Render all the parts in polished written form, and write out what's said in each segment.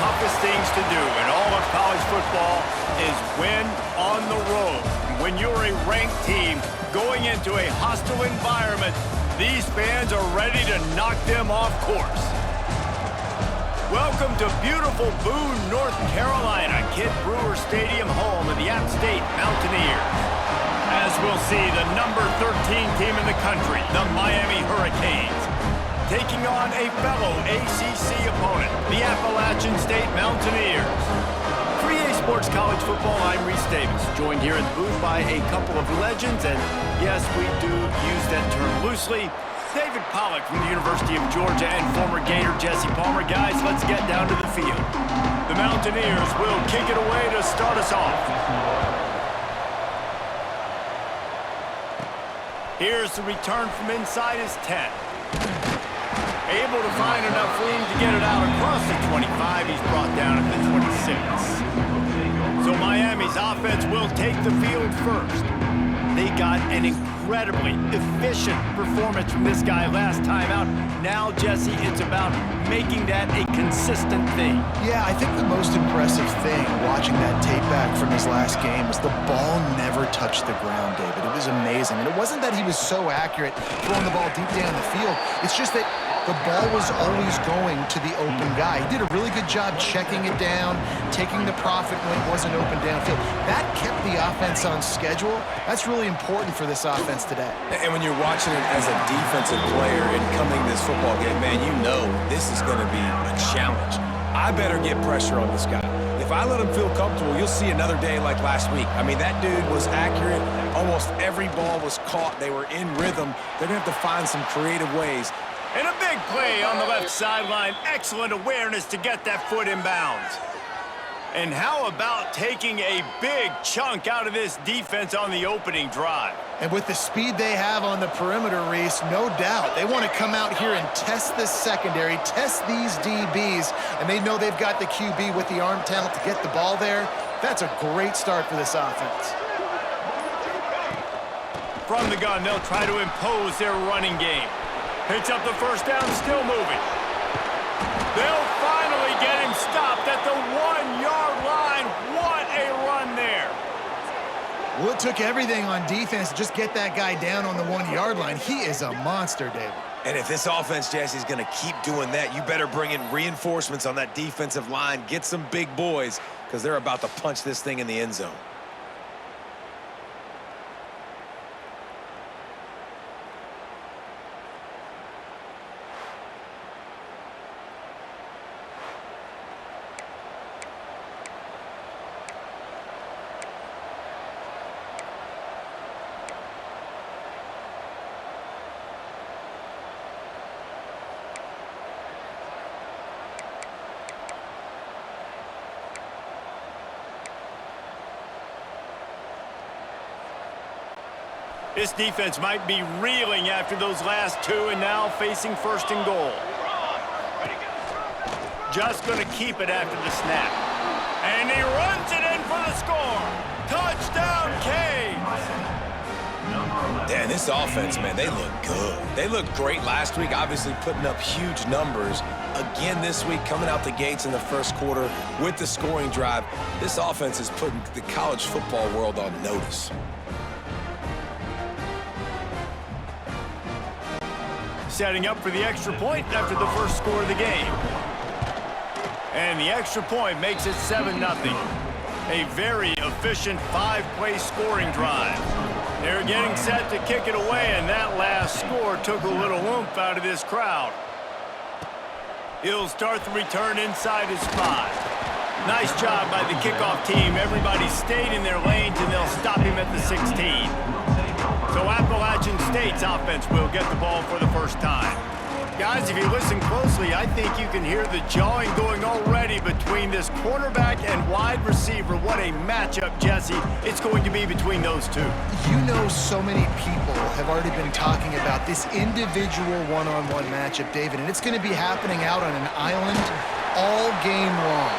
toughest things to do in all of college football is win on the road. When you're a ranked team going into a hostile environment, these fans are ready to knock them off course. Welcome to beautiful Boone, North Carolina, Kidd Brewer Stadium, home of the App State Mountaineers. As we'll see, the number 13 team in the country, the Miami Hurricanes, taking on a fellow ACC opponent, the Appalachian State Mountaineers. For EA Sports College Football, I'm Reese Davis, joined here in the booth by a couple of legends, and yes, we do use that term loosely. David Pollack from the University of Georgia and former Gator Jesse Palmer. Guys, let's get down to the field. The Mountaineers will kick it away to start us off. Here's the return from inside his 10. Able to find enough room to get it out across the 25. He's brought down at the 26. So Miami's offense will take the field first. They got an incredibly efficient performance from this guy last time out. Now, Jesse, it's about making that a consistent thing. Yeah, I think the most impressive thing watching that tape back from his last game was the ball never touched the ground, David. It was amazing. And it wasn't that he was so accurate throwing the ball deep down the field. It's just that the ball was always going to the open guy. He did a really good job checking it down, taking the profit when it wasn't open downfield. That kept the offense on schedule. That's really important for this offense today. And when you're watching it as a defensive player and coming this football game, man, you know this is going to be a challenge. I better get pressure on this guy. If I let him feel comfortable, you'll see another day like last week. I mean, that dude was accurate. Almost every ball was caught. They were in rhythm. They're going to have to find some creative ways. And a big play on the left sideline. Excellent awareness to get that foot in bounds. And how about taking a big chunk out of this defense on the opening drive? And with the speed they have on the perimeter, Reese, no doubt, they want to come out here and test this secondary, test these DBs, and they know they've got the QB with the arm talent to get the ball there. That's a great start for this offense. From the gun, they'll try to impose their running game. Picks up the first down, still moving. They'll finally get him stopped at the 1-yard line. What a run there. Well, it took everything on defense to just get that guy down on the 1-yard line. He is a monster, David. And if this offense, Jesse, is going to keep doing that, you better bring in reinforcements on that defensive line. Get some big boys, because they're about to punch this thing in the end zone. This defense might be reeling after those last two and now facing first and goal. Just going to keep it after the snap. And he runs it in for the score. Touchdown, Canes. Dan, this offense, man, they look good. They looked great last week, obviously putting up huge numbers. Again this week, coming out the gates in the first quarter with the scoring drive. This offense is putting the college football world on notice. Setting up for the extra point after the first score of the game. And the extra point makes it 7-0. A very efficient 5-play scoring drive. They're getting set to kick it away, and that last score took a little oomph out of this crowd. He'll start the return inside his 5. Nice job by the kickoff team. Everybody stayed in their lanes, and they'll stop him at the 16. So Appalachian State's offense will get the ball for the first time. Guys, if you listen closely, I think you can hear the jawing going already between this quarterback and wide receiver. What a matchup, Jesse, it's going to be between those two. You know, so many people have already been talking about this individual one-on-one matchup, David, and it's going to be happening out on an island all game long.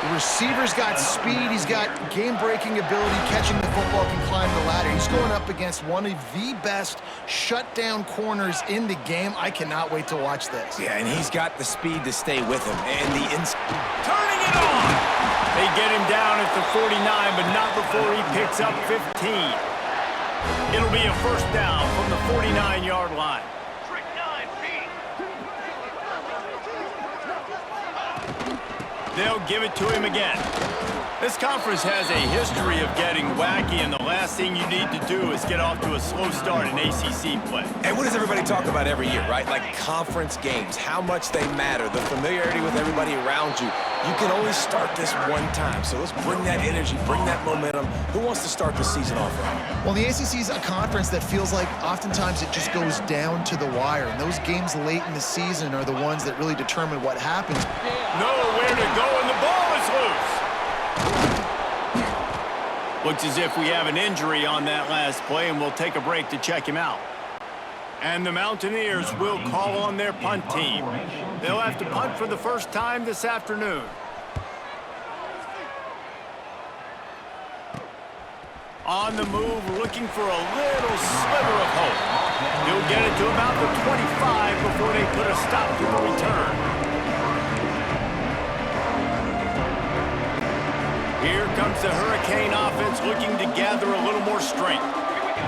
The receiver's got speed, he's got game-breaking ability, catching the football, can climb the ladder. He's going up against one of the best shutdown corners in the game. I cannot wait to watch this. Yeah, and he's got the speed to stay with him. And the turning it on. They get him down at the 49, but not before he picks up 15. It'll be a first down from the 49-yard line. They'll give it to him again. This conference has a history of getting wacky, and the last thing you need to do is get off to a slow start in ACC play. And what does everybody talk about every year, right? Like conference games, how much they matter, the familiarity with everybody around you. You can only start this one time, so let's bring that energy, bring that momentum. Who wants to start the season off right? Well, the ACC is a conference that feels like oftentimes it just goes down to the wire, and those games late in the season are the ones that really determine what happens. Nowhere to go, and the ball is loose. Looks as if we have an injury on that last play, and we'll take a break to check him out. And the Mountaineers will call on their punt team. They'll have to punt for the first time this afternoon. On the move, looking for a little sliver of hope. He'll get it to about the 25 before they put a stop to the return. Here comes the Hurricane offense looking to gather a little more strength.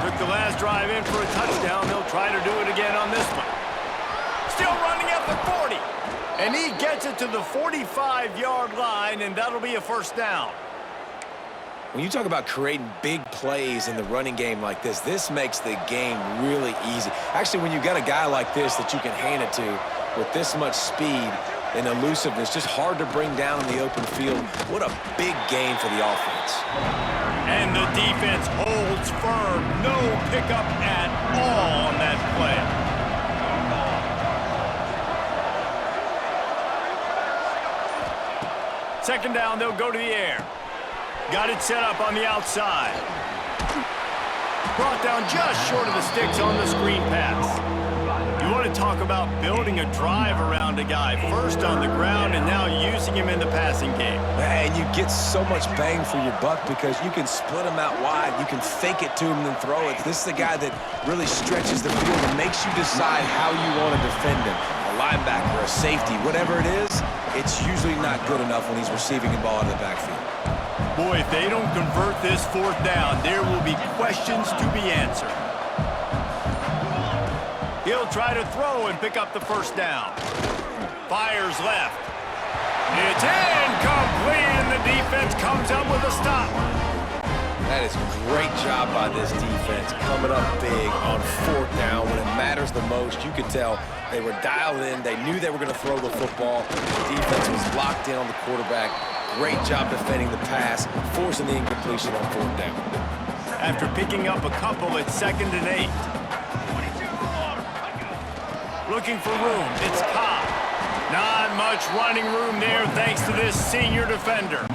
Took the last drive in for a touchdown. They'll try to do it again on this one. Still running at the 40. And he gets it to the 45-yard line, and that'll be a first down. When you talk about creating big plays in the running game like this makes the game really easy. Actually, when you got a guy like this that you can hand it to with this much speed and elusiveness, just hard to bring down in the open field. What a big game for the offense. And the defense holds firm. No pickup at all on that play. Second down, they'll go to the air. Got it set up on the outside. Brought down just short of the sticks on the screen pass. You want to talk about building a drive around a guy, first on the ground and now using him in the passing game. And you get so much bang for your buck because you can split him out wide. You can fake it to him and then throw it. This is the guy that really stretches the field and makes you decide how you want to defend him. A linebacker, a safety, whatever it is, it's usually not good enough when he's receiving the ball in the backfield. Boy, if they don't convert this fourth down, there will be questions to be answered. He'll try to throw and pick up the first down. Fires left. It's incomplete, and the defense comes up with a stop. That is a great job by this defense, coming up big on fourth down when it matters the most. You could tell they were dialed in. They knew they were going to throw the football. The defense was locked in on the quarterback. Great job defending the pass, forcing the incompletion on fourth down. After picking up a couple at 2nd and 8. Looking for room. It's Cobb. Not much running room there thanks to this senior defender.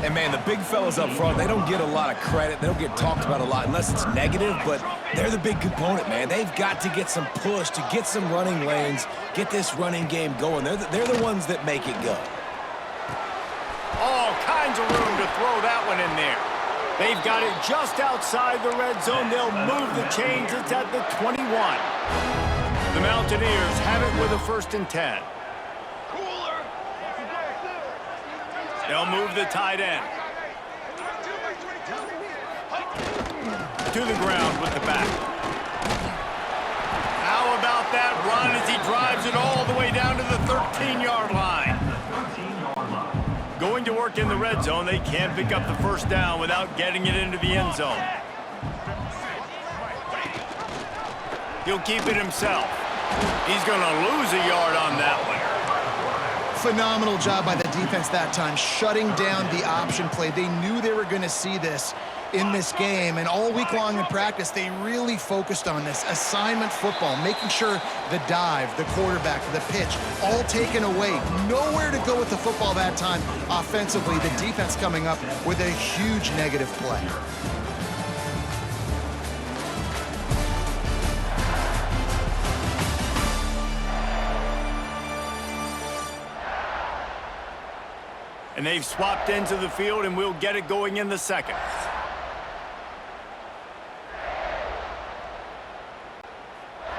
And, man, the big fellas up front, they don't get a lot of credit. They don't get talked about a lot unless it's negative, but they're the big component, man. They've got to get some push, to get some running lanes, get this running game going. They're the ones that make it go. All kinds of room to throw that one in there. They've got it just outside the red zone. They'll move the chains. It's at the 21. The Mountaineers have it with a 1st and 10. They'll move the tight end. To the ground with the back. How about that run as he drives it all the way down to the 13-yard line? Going to work in the red zone, they can't pick up the first down without getting it into the end zone. He'll keep it himself. He's going to lose a yard on that one. Phenomenal job by the defense that time, shutting down the option play. They knew they were going to see this in this game, and all week long in practice, they really focused on this assignment football, making sure the dive, the quarterback, the pitch, all taken away. Nowhere to go with the football that time offensively. The defense coming up with a huge negative play. And they've swapped into the field, and we'll get it going in the second.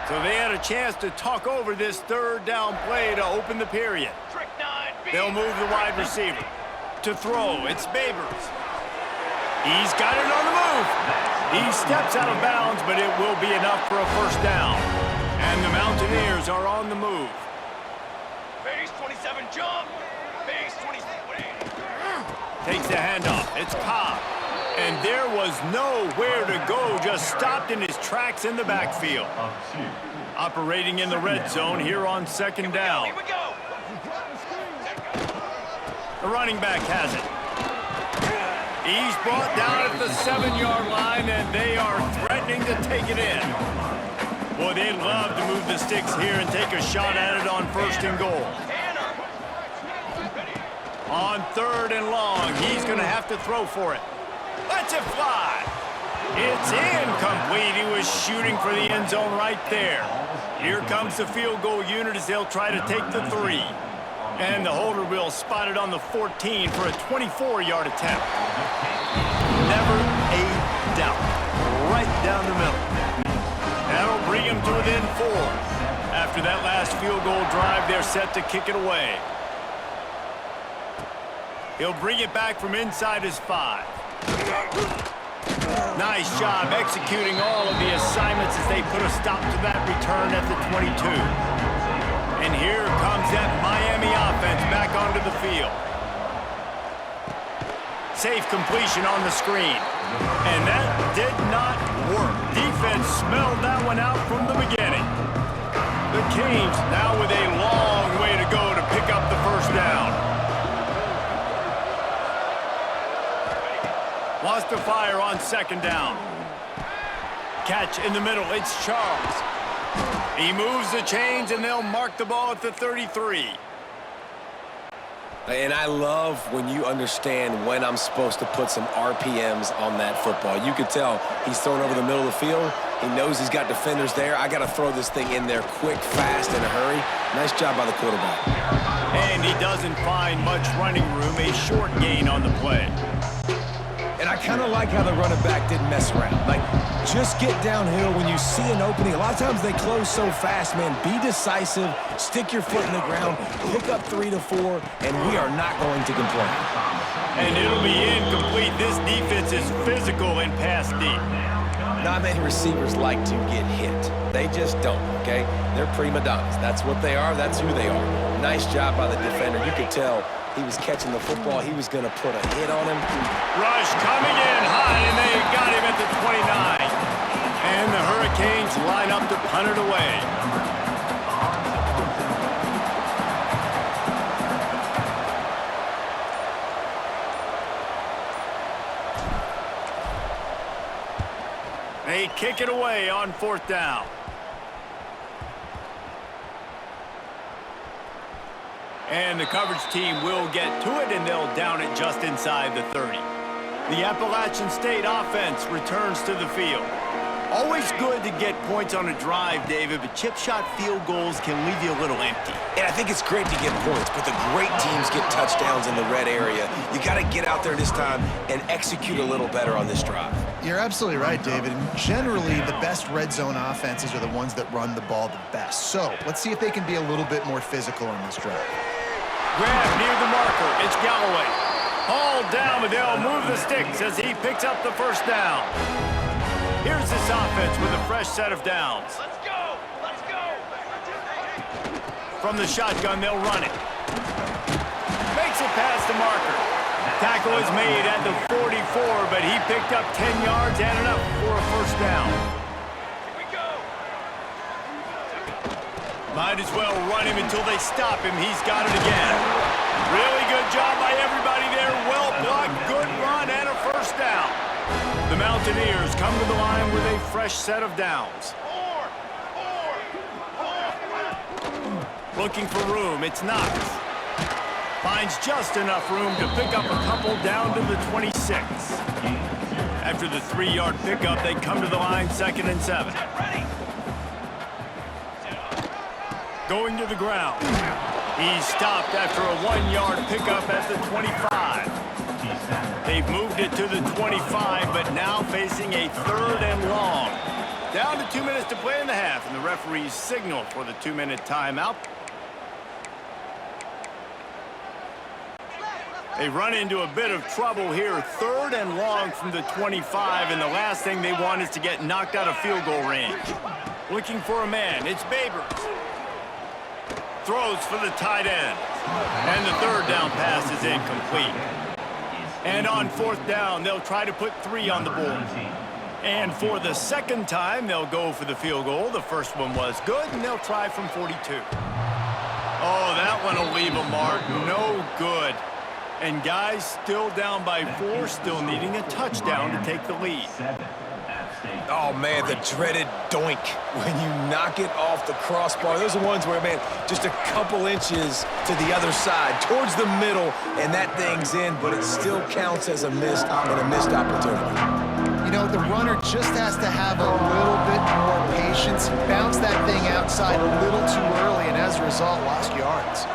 So they had a chance to talk over this 3rd down play to open the period. They'll move the wide receiver. To throw, it's Babers. He's got it on the move. He steps out of bounds, but it will be enough for a first down. And the Mountaineers are on the move. Base 27, jump. Base 27. Takes the handoff. It's Cobb. And there was nowhere to go, just stopped in his tracks in the backfield. Operating in the red zone here on second down. Here we go. The running back has it. He's brought down at the 7-yard line, and they are threatening to take it in. Boy, they'd love to move the sticks here and take a shot at it on first and goal. On third and long, he's going to have to throw for it. Lets it fly. It's incomplete. He was shooting for the end zone right there. Here comes the field goal unit as they'll try to take the 3. And the holder will spot it on the 14 for a 24-yard attempt. Never a doubt. Right down the middle. That'll bring him to within 4. After that last field goal drive, they're set to kick it away. He'll bring it back from inside his 5. Nice job executing all of the assignments as they put a stop to that return at the 22. And here comes that Miami offense back onto the field. Safe completion on the screen. And that did not work. Defense smelled that one out from the beginning. The Canes now with a long way to go to pick up the first down. Wants to fire on second down. Catch in the middle. It's Charles. He moves the chains, and they'll mark the ball at the 33. And I love when you understand when I'm supposed to put some RPMs on that football. You could tell he's throwing over the middle of the field. He knows he's got defenders there. I got to throw this thing in there quick, fast, in a hurry. Nice job by the quarterback. And he doesn't find much running room. A short gain on the play. And I kind of like how the running back didn't mess around. Like, just get downhill when you see an opening. A lot of times they close so fast, man. Be decisive, stick your foot in the ground, pick up 3 to 4, and we are not going to complain. And it'll be incomplete. This defense is physical and pass deep. Not many receivers like to get hit. They just don't, okay? They're prima donnas. That's what they are. That's who they are. Nice job by the defender. You could tell he was catching the football. He was going to put a hit on him. Rush coming in high, and they got him at the 29. And the Hurricanes line up to punt it away. They kick it away on fourth down. And the coverage team will get to it, and they'll down it just inside the 30. The Appalachian State offense returns to the field. Always good to get points on a drive, David, but chip shot field goals can leave you a little empty. And I think it's great to get points, but the great teams get touchdowns in the red area. You got to get out there this time and execute a little better on this drive. You're absolutely right, David. And generally, the best red zone offenses are the ones that run the ball the best. So let's see if they can be a little bit more physical on this drive. Grab near the marker. It's Galloway. Hauled down, but they'll move the sticks as he picks up the first down. Here's this offense with a fresh set of downs. Let's go. Let's go. From the shotgun, they'll run it. Makes it past the marker. Tackle is made at the 44, but he picked up 10 yards and enough for a first down. Here we go. Might as well run him until they stop him. He's got it again. Really good job by everybody there. Well blocked, good run, and a first down. The Mountaineers come to the line with a fresh set of downs. Looking for room, it's Knox. Finds just enough room to pick up a couple down to the 26. After the 3-yard pickup, they come to the line 2nd and 7. Going to the ground. He's stopped after a 1-yard pickup at the 25. They've moved it to the 25, but now facing a 3rd and long. Down to 2 minutes to play in the half, and the referees signal for the 2-minute timeout. They run into a bit of trouble here. 3rd and long from the 25, and the last thing they want is to get knocked out of field goal range. Looking for a man. It's Babers. Throws for the tight end. And the 3rd down pass is incomplete. And on 4th down, they'll try to put 3 on the board. And for the 2nd time, they'll go for the field goal. The first one was good, and they'll try from 42. Oh, that one will leave a mark. No good. And guys still down by 4, still needing a touchdown to take the lead. Oh, man, the dreaded doink when you knock it off the crossbar. Those are ones where, man, just a couple inches to the other side, towards the middle, and that thing's in, but it still counts as a missed opportunity. You know, the runner just has to have a little bit more patience. Bounce that thing outside a little too early, and as a result, lost yards.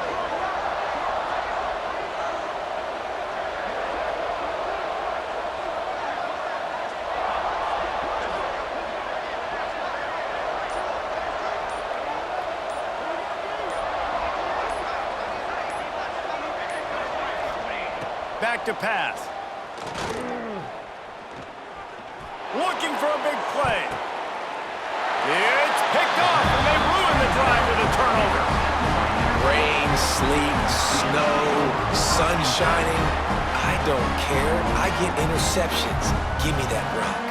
Back to pass. Looking for a big play. It's picked off, and they ruin the drive with a turnover. Rain, sleet, snow, sun shining. I don't care. I get interceptions. Give me that rock.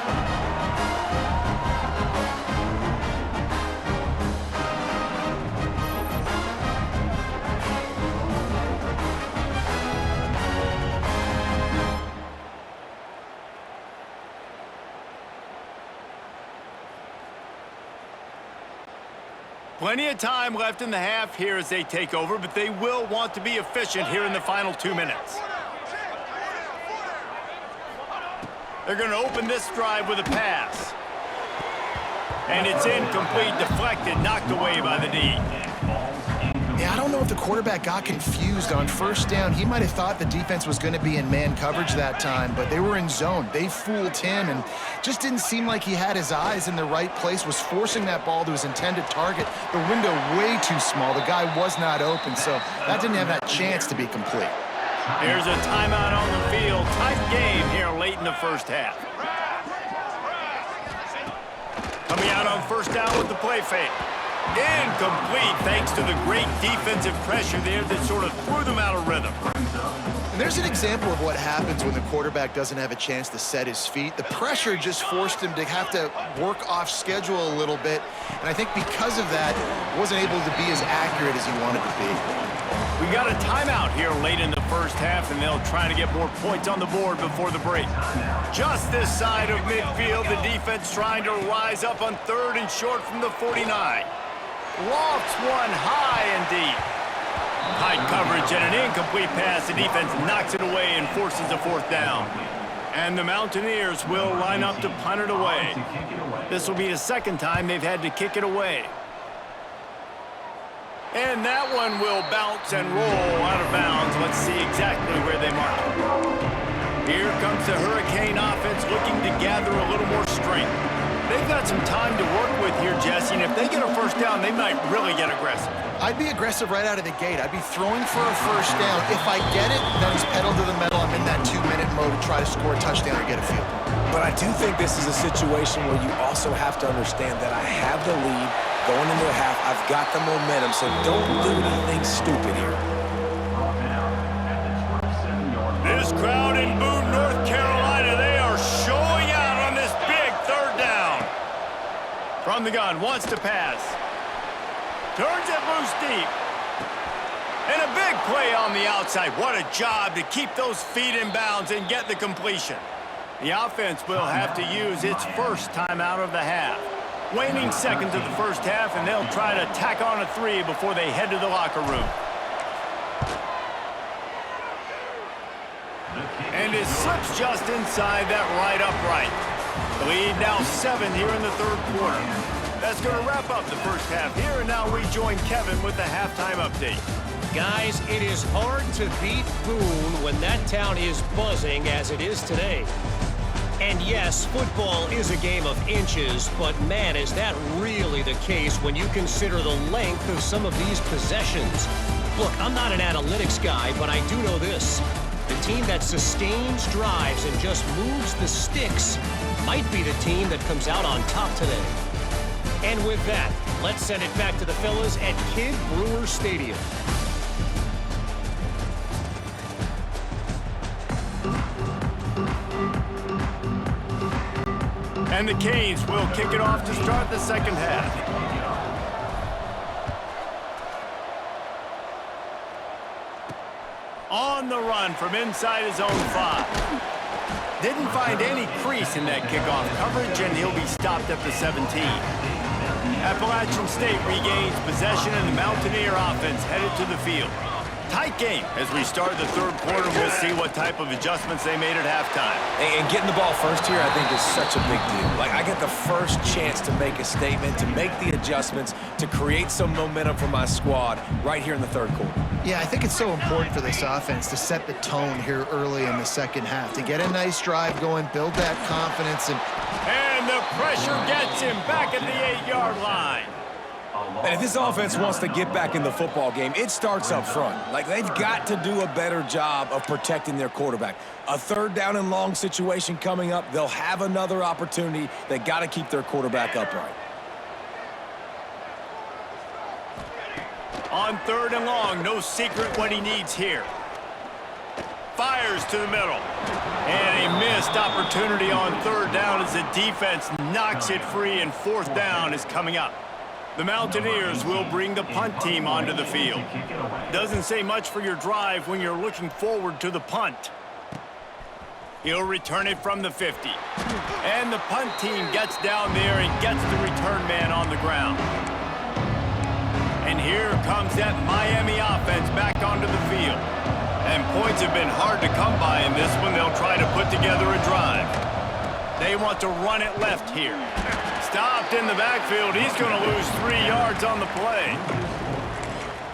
Plenty of time left in the half here as they take over, but they will want to be efficient here in the final 2 minutes. They're going to open this drive with a pass. And it's incomplete, deflected, knocked away by the D. Yeah, I don't know if the quarterback got confused on 1st down. He might have thought the defense was going to be in man coverage that time, but they were in zone. They fooled him and just didn't seem like he had his eyes in the right place, was forcing that ball to his intended target. The window way too small. The guy was not open, so that didn't have that chance to be complete. Here's a timeout on the field. Tight game here late in the 1st half. Coming out on 1st down with the play fake. Incomplete thanks to the great defensive pressure there that sort of threw them out of rhythm. And there's an example of what happens when the quarterback doesn't have a chance to set his feet. The pressure just forced him to have to work off schedule a little bit. And I think because of that, wasn't able to be as accurate as he wanted to be. We got a timeout here late in the 1st half, and they'll try to get more points on the board before the break. Just this side of midfield, the defense trying to rise up on 3rd and short from the 49. Lofts one high and deep. Tight coverage and an incomplete pass. The defense knocks it away and forces a 4th down. And the Mountaineers will line up to punt it away. This will be the 2nd time they've had to kick it away. And that one will bounce and roll out of bounds. Let's see exactly where they mark it. Here comes the Hurricane offense looking to gather a little more strength. They've got some time to work with here, Jesse, and if they get a 1st down, they might really get aggressive. I'd be aggressive right out of the gate. I'd be throwing for a 1st down. If I get it, then it's pedal to the metal. I'm in that 2-minute mode to try to score a touchdown or get a field goal. But I do think this is a situation where you also have to understand that I have the lead going into the half. I've got the momentum, so don't do anything stupid here. This crowd in Boone, North Carolina, they are showing out on this big 3rd down. From the gun, wants to pass. Turns it loose deep. And a big play on the outside. What a job to keep those feet in bounds and get the completion. The offense will have to use its 1st timeout of the half. Waning seconds of the 1st half, and they'll try to tack on a 3 before they head to the locker room. And it slips just inside that right upright. The lead now 7 here in the 3rd quarter. That's going to wrap up the 1st half here, and now we join Kevin with the halftime update. Guys, it is hard to beat Boone when that town is buzzing as it is today. And yes, football is a game of inches, but man, is that really the case when you consider the length of some of these possessions. Look, I'm not an analytics guy, but I do know this. The team that sustains drives and just moves the sticks might be the team that comes out on top today. And with that, let's send it back to the fellas at Kidd Brewer Stadium. And the Canes will kick it off to start the second half. On the run from inside his own 5. Didn't find any crease in that kickoff coverage, and he'll be stopped at the 17. Appalachian State regains possession, and the Mountaineer offense headed to the field. Tight game as we start the third quarter. We'll see what type of adjustments they made at halftime. And getting the ball first here, I think, is such a big deal. Like, I get the first chance to make a statement, to make the adjustments, to create some momentum for my squad right here in the third quarter. Yeah, I think it's so important for this offense to set the tone here early in the second half, to get a nice drive going, build that confidence. And the pressure gets him back at the 8-yard line. And if this offense wants to get back in the football game, it starts up front. Like, they've got to do a better job of protecting their quarterback. A third down and long situation coming up, they'll have another opportunity. They got to keep their quarterback upright. On third and long, no secret what he needs here. Fires to the middle. And a missed opportunity on third down as the defense knocks it free, and fourth down is coming up. The Mountaineers will bring the punt team onto the field. Doesn't say much for your drive when you're looking forward to the punt. He'll return it from the 50. And the punt team gets down there and gets the return man on the ground. And here comes that Miami offense back onto the field. And points have been hard to come by in this one. They'll try to put together a drive. They want to run it left here. Stopped in the backfield. He's going to lose 3 yards on the play.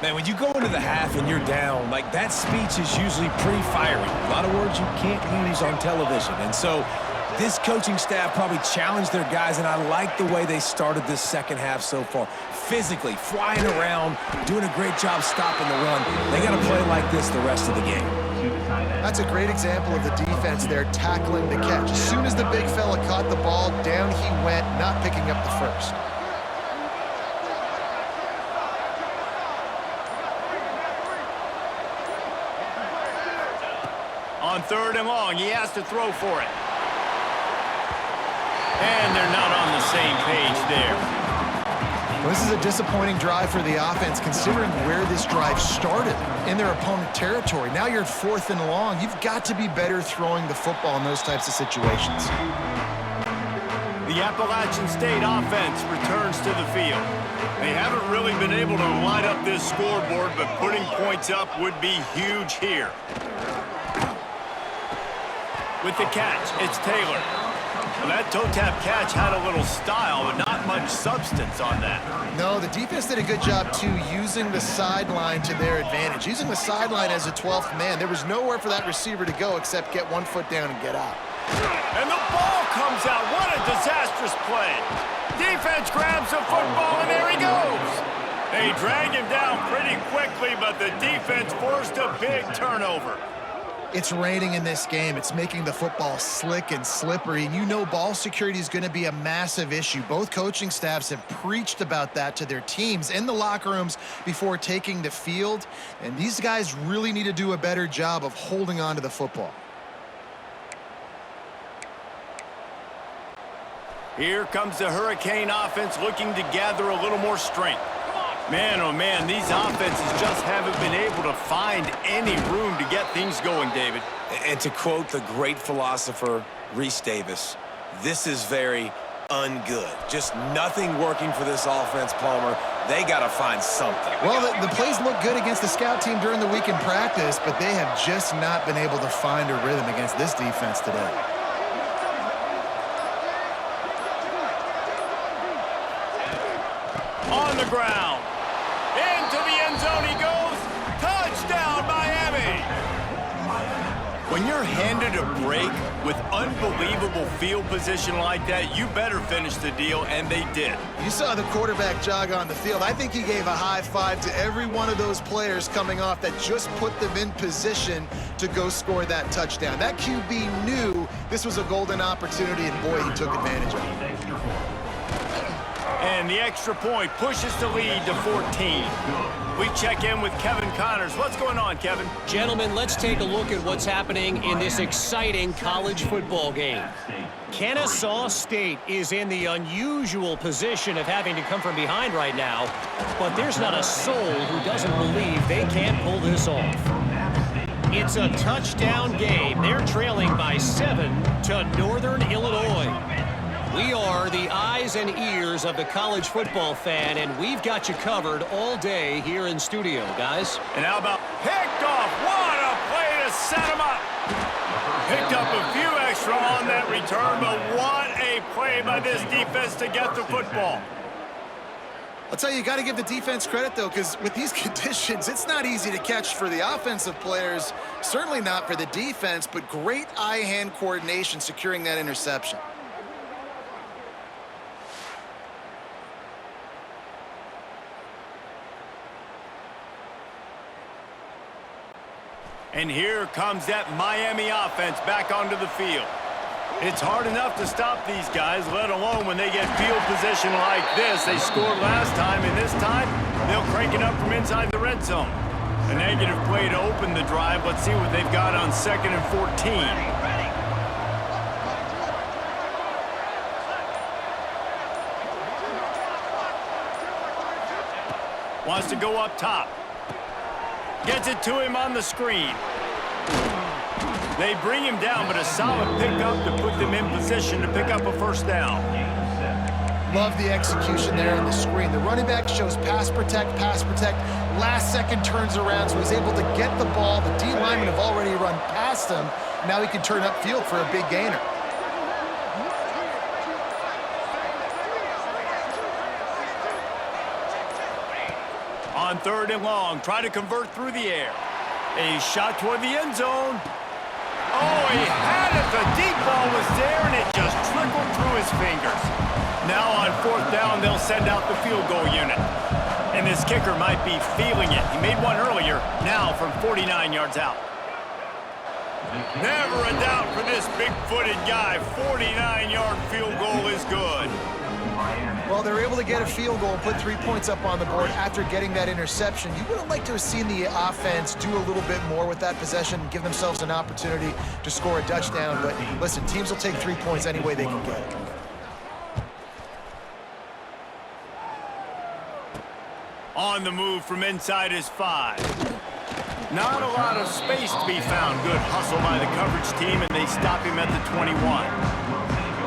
Man, when you go into the half and you're down, like, that speech is usually pretty fiery. A lot of words you can't use on television. And so this coaching staff probably challenged their guys, and I like the way they started this second half so far. Physically, flying around, doing a great job stopping the run. They got to play like this the rest of the game. That's a great example of the defense there tackling the catch. As soon as the big fella caught the ball, down he went, not picking up the first. On third and long, he has to throw for it. And they're not on the same page there. Well, this is a disappointing drive for the offense, considering where this drive started in their opponent territory. Now you're at fourth and long. You've got to be better throwing the football in those types of situations. The Appalachian State offense returns to the field. They haven't really been able to light up this scoreboard, but putting points up would be huge here. With the catch, it's Taylor. Well, that toe-tap catch had a little style, but not much substance on that. No, the defense did a good job, too, using the sideline to their advantage. Using the sideline as a 12th man. There was nowhere for that receiver to go except get 1 foot down and get out. And the ball comes out. What a disastrous play. Defense grabs the football, and there he goes. They drag him down pretty quickly, but the defense forced a big turnover. It's raining in this game. It's making the football slick and slippery, and you know ball security is going to be a massive issue. Both coaching staffs have preached about that to their teams in the locker rooms before taking the field, and these guys really need to do a better job of holding on to the football. Here comes the Hurricane offense looking to gather a little more strength. Man, oh man, these offenses just haven't been able to find any room to get things going, David. And to quote the great philosopher Reese Davis, this is very ungood. Just nothing working for this offense, Palmer. They got to find something. Well, the plays look good against the scout team during the week in practice, but they have just not been able to find a rhythm against this defense today. On the ground. Into the end zone he goes. Touchdown, Miami. When you're handed a break with unbelievable field position like that, you better finish the deal, and they did. You saw the quarterback jog on the field. I think he gave a high five to every one of those players coming off that just put them in position to go score that touchdown. That QB knew this was a golden opportunity, and boy, he took advantage of it. And the extra point pushes the lead to 14. We check in with Kevin Connors. What's going on, Kevin? Gentlemen, let's take a look at what's happening in this exciting college football game. Kennesaw State is in the unusual position of having to come from behind right now, but there's not a soul who doesn't believe they can't pull this off. It's a touchdown game. They're trailing by 7 to Northern Illinois. We are the eyes and ears of the college football fan, and we've got you covered all day here in studio, guys. And how about picked off? What a play to set him up. Picked up a few extra on that return, but what a play by this defense to get the football. I'll tell you got to give the defense credit, though, because with these conditions, it's not easy to catch for the offensive players, certainly not for the defense, but great eye-hand coordination securing that interception. And here comes that Miami offense back onto the field. It's hard enough to stop these guys, let alone when they get field position like this. They scored last time, and this time, they'll crank it up from inside the red zone. A negative play to open the drive. Let's see what they've got on 2nd and 14. Wants to go up top. Gets it to him on the screen. They bring him down, but a solid pickup to put them in position to pick up a first down. Love the execution there on the screen. The running back shows pass protect. Last second turns around, so he's able to get the ball. The D linemen have already run past him. Now he can turn upfield for a big gainer. On 3rd and long, try to convert through the air. A shot toward the end zone. Oh, he had it. The deep ball was there, and it just trickled through his fingers. Now on 4th down, they'll send out the field goal unit. And this kicker might be feeling it. He made one earlier, now from 49 yards out. Never a doubt for this big-footed guy. 49-yard field goal is good. Well, they're able to get a field goal and put 3 points up on the board after getting that interception. You would have liked to have seen the offense do a little bit more with that possession, give themselves an opportunity to score a touchdown. But listen, teams will take 3 points any way they can get it. On the move from inside his 5. Not a lot of space to be found. Good hustle by the coverage team, and they stop him at the 21.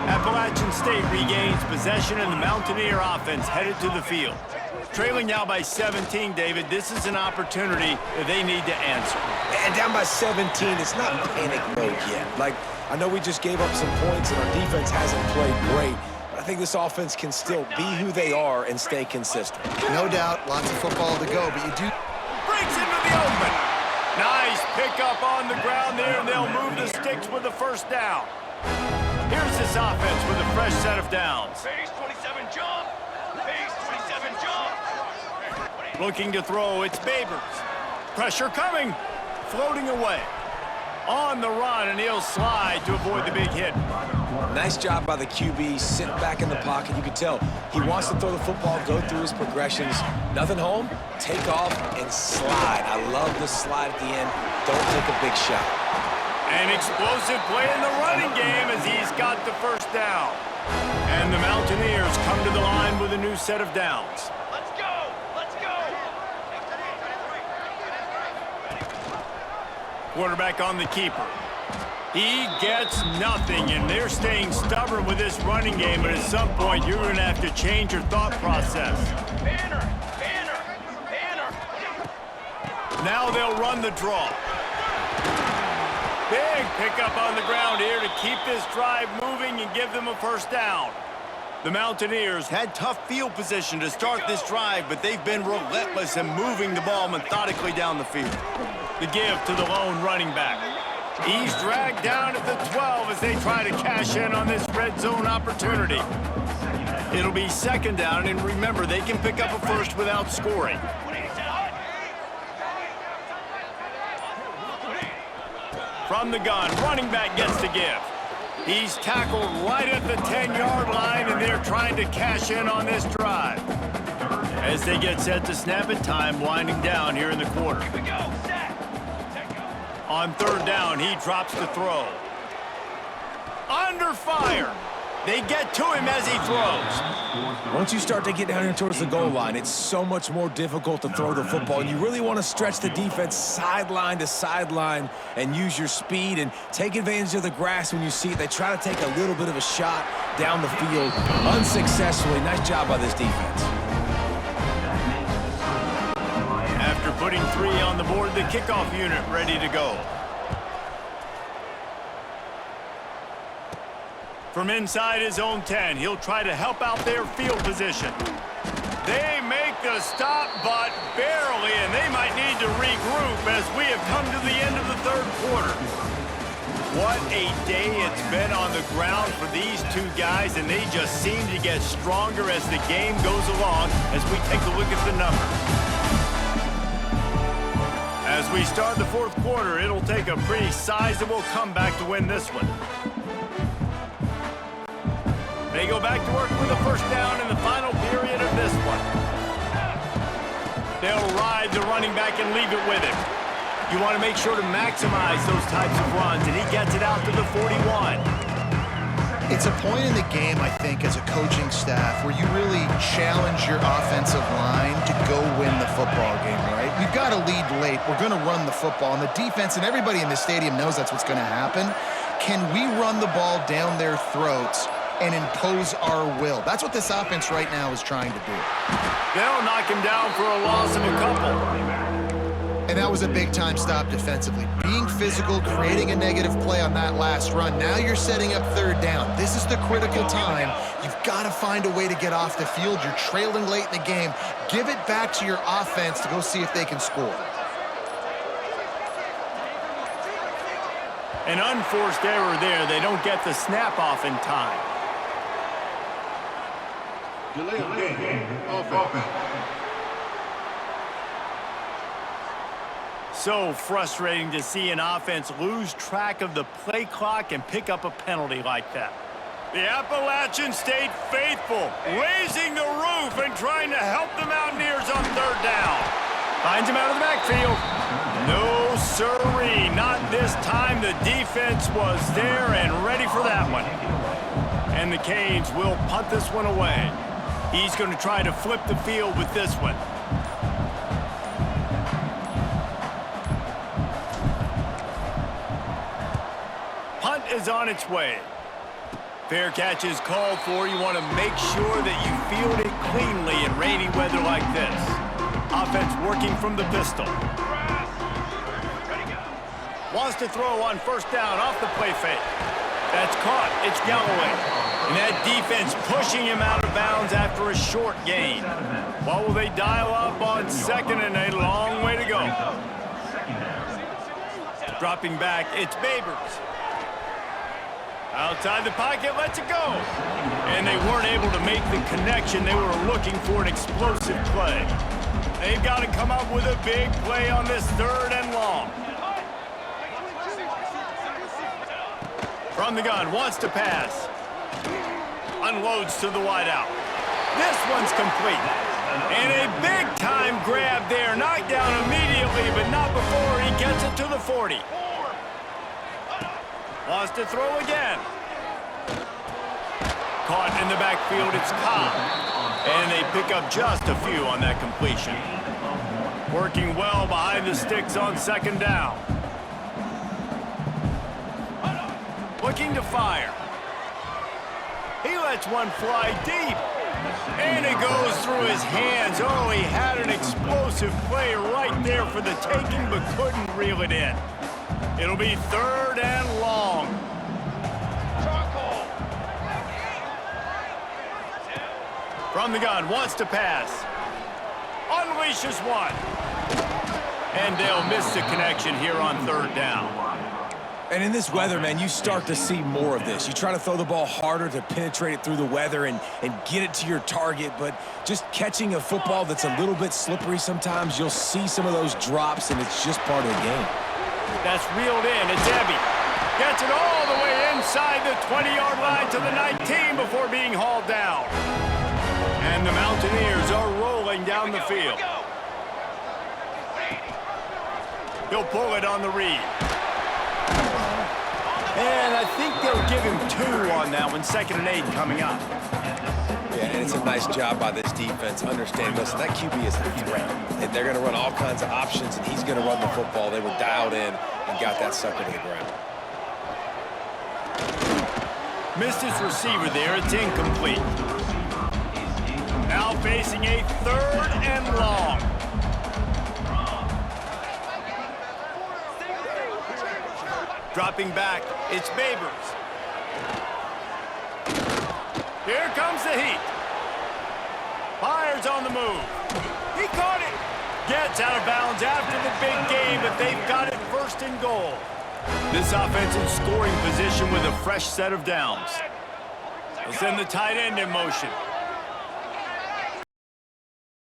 Appalachian State regains possession, and the Mountaineer offense headed to the field. Trailing now by 17, David. This is an opportunity that they need to answer. And down by 17, it's not panic mode yet. Like, I know we just gave up some points, and our defense hasn't played great, but I think this offense can still be who they are and stay consistent. No doubt, lots of football to go, but you do... Breaks into the open. Nice pickup on the ground there, and they'll move the sticks with the first down. Here's this offense with a fresh set of downs. Base 27 jump. Base 27 jump. Looking to throw, it's Babers. Pressure coming. Floating away. On the run, and he'll slide to avoid the big hit. Nice job by the QB, sitting back in the pocket. You can tell he wants to throw the football, go through his progressions. Nothing home, take off, and slide. I love the slide at the end. Don't take a big shot. An explosive play in the running game as he's got the first down. And the Mountaineers come to the line with a new set of downs. Let's go. Let's go. Quarterback on the keeper. He gets nothing, and they're staying stubborn with this running game, but at some point you're going to have to change your thought process. Banner. Now they'll run the draw. Big pickup on the ground here to keep this drive moving and give them a first down. The Mountaineers had tough field position to start this drive, but they've been relentless in moving the ball methodically down the field. The give to the lone running back. He's dragged down at the 12 as they try to cash in on this red zone opportunity. It'll be second down, and remember, they can pick up a first without scoring. From the gun, running back gets to give. He's tackled right at the 10-yard line, and they're trying to cash in on this drive. As they get set to snap it, time winding down here in the quarter. On third down, he drops the throw. Under fire. They get to him as he throws. Once you start to get down here towards the goal line, it's so much more difficult to throw the football. You really want to stretch the defense sideline to sideline and use your speed and take advantage of the grass when you see it. They try to take a little bit of a shot down the field unsuccessfully. Nice job by this defense. After putting 3 on the board, the kickoff unit ready to go. From inside his own 10, he'll try to help out their field position. They make the stop, but barely, and they might need to regroup as we have come to the end of the third quarter. What a day it's been on the ground for these two guys, and they just seem to get stronger as the game goes along as we take a look at the numbers. As we start the fourth quarter, it'll take a pretty sizable comeback to win this one. They go back to work with a first down in the final period of this one. They'll ride the running back and leave it with him. You want to make sure to maximize those types of runs, and he gets it out to the 41. It's a point in the game, I think, as a coaching staff where you really challenge your offensive line to go win the football game, right? We've got to lead late. We're going to run the football, and the defense and everybody in the stadium knows that's what's going to happen. Can we run the ball down their throats and impose our will? That's what this offense right now is trying to do. They'll knock him down for a loss of a couple. And that was a big-time stop defensively. Being physical, creating a negative play on that last run. Now you're setting up third down. This is the critical time. You've got to find a way to get off the field. You're trailing late in the game. Give it back to your offense to go see if they can score. An unforced error there. They don't get the snap off in time. Delay of game. Offense. So frustrating to see an offense lose track of the play clock and pick up a penalty like that. The Appalachians stayed faithful, raising the roof and trying to help the Mountaineers on third down. Finds him out of the backfield. No sirree, not this time. The defense was there and ready for that one. And the Canes will punt this one away. He's going to try to flip the field with this one. Punt is on its way. Fair catch is called for. You want to make sure that you field it cleanly in rainy weather like this. Offense working from the pistol. Wants to throw on first down off the play fake. That's caught. It's Galloway. And that defense pushing him out of bounds after a short gain. What will they dial up on second and a long way to go? Dropping back, it's Babers. Outside the pocket, lets it go. And they weren't able to make the connection. They were looking for an explosive play. They've got to come up with a big play on this third and long. From the gun, wants to pass. Unloads to the wideout. This one's complete. And a big-time grab there. Knocked down immediately, but not before he gets it to the 40. Wants to throw again. Caught in the backfield, it's Cobb. And they pick up just a few on that completion. Working well behind the sticks on second down. Looking to fire. He lets one fly deep. And it goes through his hands. Oh, he had an explosive play right there for the taking, but couldn't reel it in. It'll be third and long. From the gun, wants to pass. Unleashes one. And they'll miss the connection here on third down. And in this weather, man, you start to see more of this. You try to throw the ball harder to penetrate it through the weather and get it to your target, but just catching a football that's a little bit slippery sometimes, you'll see some of those drops, and it's just part of the game. That's reeled in. It's Ebby. Gets it all the way inside the 20-yard line to the 19 before being hauled down. And the Mountaineers are rolling down the field. He'll pull it on the read. And I think they'll give him 2 on that one. 2nd and 8 coming up. Yeah, and it's a nice job by this defense. Understand, listen, that QB is a threat. And they're going to run all kinds of options, and he's going to run the football. They were dialed in and got that sucker to the ground. Missed his receiver there. It's incomplete. Now facing a 3rd and long. Dropping back, it's Babers. Here comes the heat. Fires on the move. He caught it. Gets out of bounds after the big game, but they've got it 1st and goal. This offense in scoring position with a fresh set of downs. They'll send the tight end in motion.